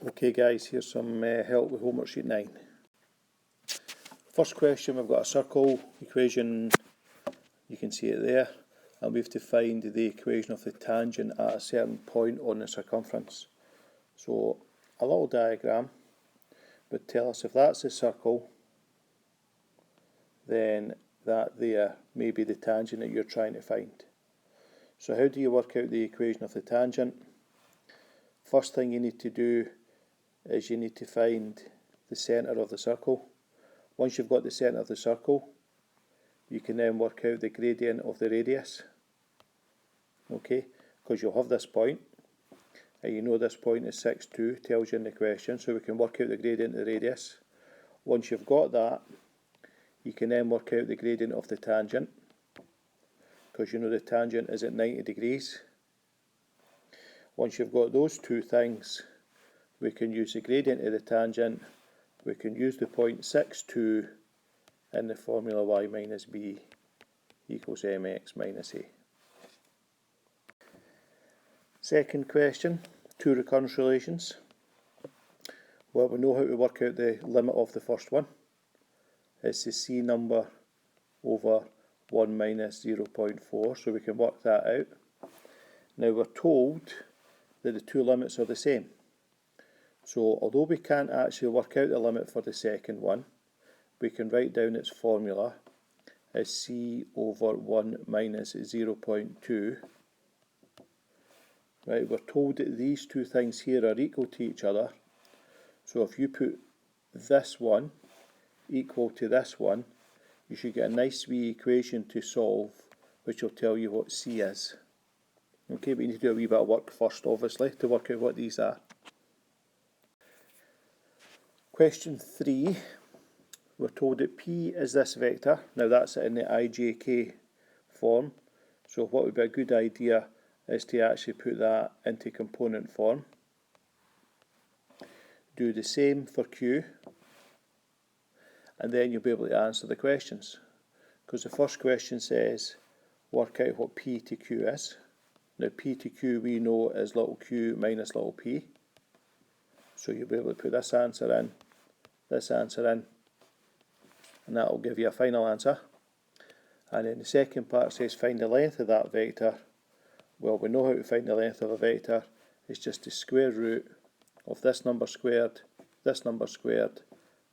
Okay guys, here's some help with homework sheet 9. First question, we've got a circle equation, you can see it there, and we have to find the equation of the tangent at a certain point on the circumference. So a little diagram would tell us if that's a circle, then that there may be the tangent that you're trying to find. So how do you work out the equation of the tangent? First thing you need to do is you need to find the centre of the circle. Once you've got the centre of the circle, you can then work out the gradient of the radius. Okay, because you'll have this point, and you know this point is 6,2, tells you in the question, so we can work out the gradient of the radius. Once you've got that, you can then work out the gradient of the tangent, because you know the tangent is at 90 degrees. Once you've got those two things, we can use the gradient of the tangent, we can use the point 6,2 in the formula y minus b equals mx minus a. Second question, two recurrence relations. Well, we know how to work out the limit of the first one. It's the c number over 1 minus 0.4, so we can work that out. Now we're told that the two limits are the same. So although we can't actually work out the limit for the second one, we can write down its formula as c over 1 minus 0.2. Right, we're told that these two things here are equal to each other. So if you put this one equal to this one, you should get a nice wee equation to solve, which will tell you what c is. Okay, but you need to do a wee bit of work first, obviously, to work out what these are. Question 3, we're told that p is this vector. Now that's in the ijk form, so what would be a good idea is to actually put that into component form. Do the same for q, and then you'll be able to answer the questions. Because the first question says, work out what p to q is. Now p to q we know is little q minus little p. So you'll be able to put this answer in, and that will give you a final answer. And then the second part says find the length of that vector. Well, we know how to find the length of a vector. It's just the square root of this number squared, and this number squared,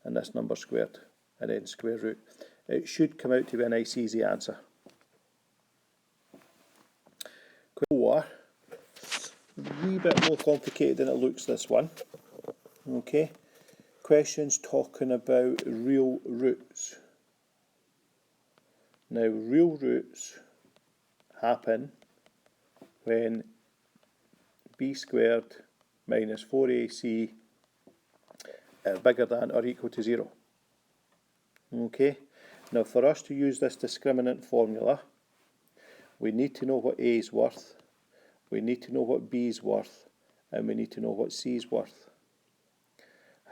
and then square root. It should come out to be a nice easy answer. Question 4, a wee bit more complicated than it looks, this one. Okay, questions talking about real roots. Now real roots happen when b squared minus 4ac are bigger than or equal to 0. Okay, now for us to use this discriminant formula, we need to know what a is worth, we need to know what b is worth, and we need to know what c is worth.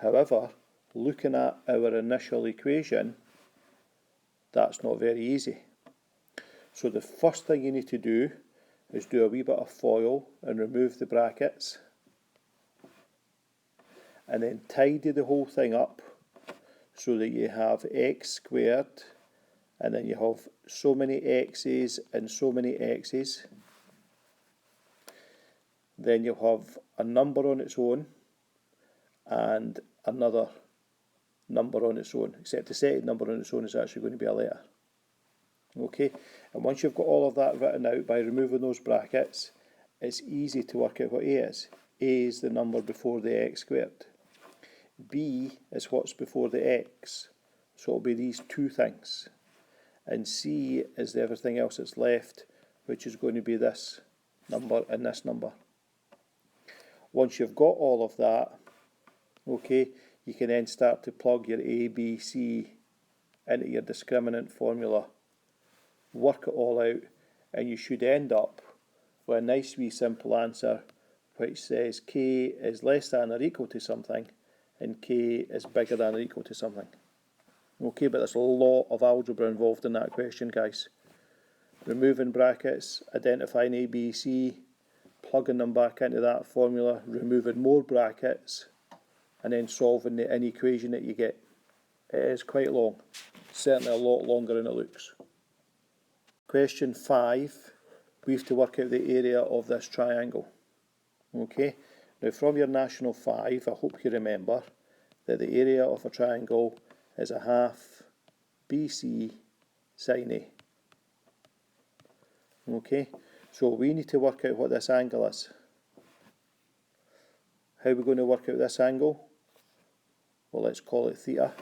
However, looking at our initial equation, that's not very easy. So the first thing you need to do is do a wee bit of FOIL and remove the brackets, and then tidy the whole thing up so that you have x squared, and then you have so many x's and so many x's. Then you'll have a number on its own and another number on its own, except the second number on its own is actually going to be a letter. Okay, and once you've got all of that written out by removing those brackets, it's easy to work out what a is. A is the number before the x squared. B is what's before the x, so it'll be these two things. And c is everything else that's left, which is going to be this number and this number. Once you've got all of that, okay, you can then start to plug your a, b, c into your discriminant formula, work it all out, and you should end up with a nice wee simple answer which says k is less than or equal to something and k is bigger than or equal to something. Okay, but there's a lot of algebra involved in that question, guys. Removing brackets, identifying a, b, c, plugging them back into that formula, removing more brackets, and then solving the inequation that you get. It is quite long, certainly a lot longer than it looks. Question 5, we have to work out the area of this triangle. Okay, now from your National 5, I hope you remember that the area of a triangle is a half BC sin A. Okay, so we need to work out what this angle is. How are we going to work out this angle? Well, let's call it theta.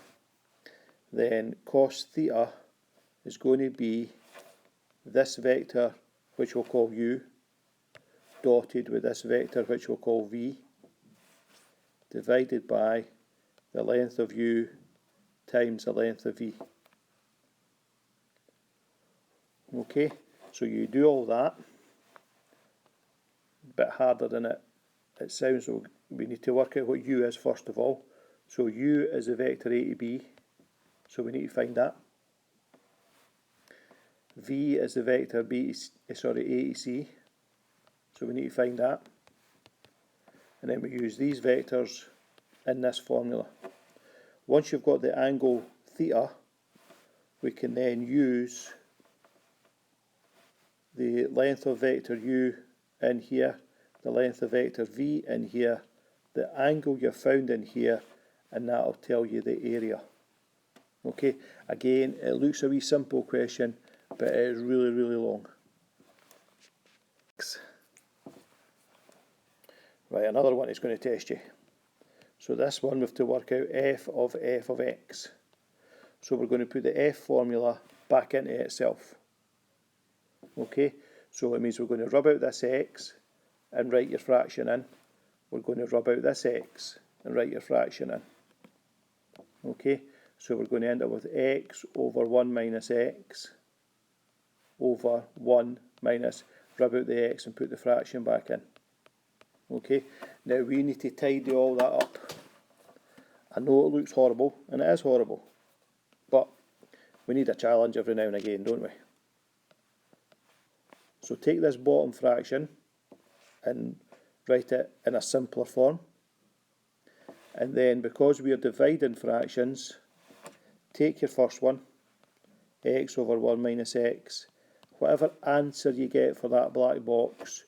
Then cos theta is going to be this vector, which we'll call u, dotted with this vector, which we'll call v, divided by the length of u times the length of v. Okay, so you do all that. A bit harder than it sounds, so we need to work out what u is first of all. So u is the vector a to b, so we need to find that. V is the vector a to c, so we need to find that. And then we use these vectors in this formula. Once you've got the angle theta, we can then use the length of vector u in here, the length of vector v in here, the angle you found in here, and that'll tell you the area. Okay, again, it looks a wee simple question, but it is really, really long. Right, another one is going to test you. So this one we have to work out f of x. So we're going to put the f formula back into itself. Okay, so it means we're going to rub out this x and write your fraction in. We're going to rub out this x and write your fraction in. Okay, so we're going to end up with x over 1 minus x over 1 minus, rub out the x and put the fraction back in. Okay, now we need to tidy all that up. I know it looks horrible, and it is horrible, but we need a challenge every now and again, don't we? So take this bottom fraction and write it in a simpler form. And then, because we are dividing fractions, take your first one, x over 1 minus x. Whatever answer you get for that black box,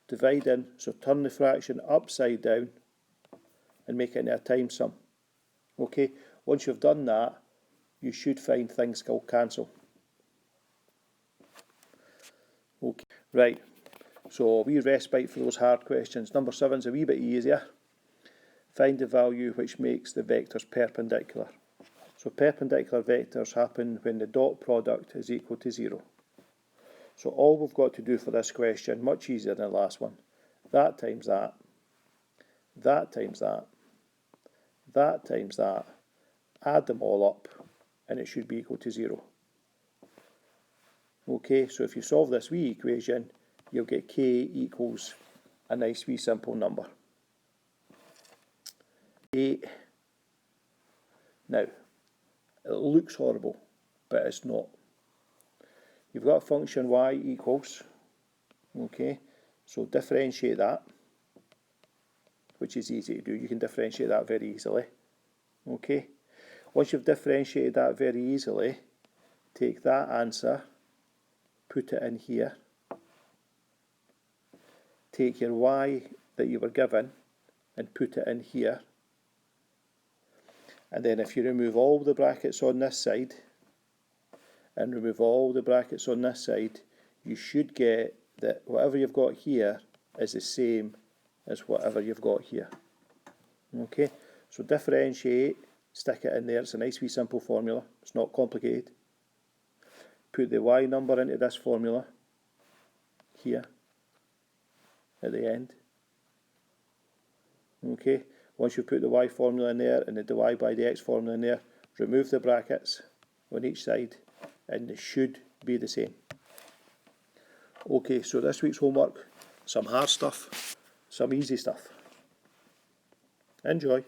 divide in, so turn the fraction upside down and make it into a times sum. Okay, once you've done that, you should find things called cancel. Okay, right, so a wee respite for those hard questions. Number 7 is a wee bit easier. Find the value which makes the vectors perpendicular. So perpendicular vectors happen when the dot product is equal to 0. So all we've got to do for this question, much easier than the last one, that times that, that times that, that times that, add them all up, and it should be equal to 0. Okay, so if you solve this wee equation, you'll get k equals a nice wee simple number. 8. Now, it looks horrible, but it's not. You've got a function y equals, okay, so differentiate that, which is easy to do. You can differentiate that very easily. Okay, once you've differentiated that very easily, take that answer, put it in here, take your y that you were given and put it in here, and then if you remove all the brackets on this side and remove all the brackets on this side, you should get that whatever you've got here is the same as whatever you've got here. Okay, so differentiate, stick it in there. It's a nice wee simple formula, it's not complicated. Put the y number into this formula here at the end. Okay, once you put the y formula in there and the dy by dx formula in there, remove the brackets on each side and they should be the same. Okay, so this week's homework, some hard stuff, some easy stuff. Enjoy.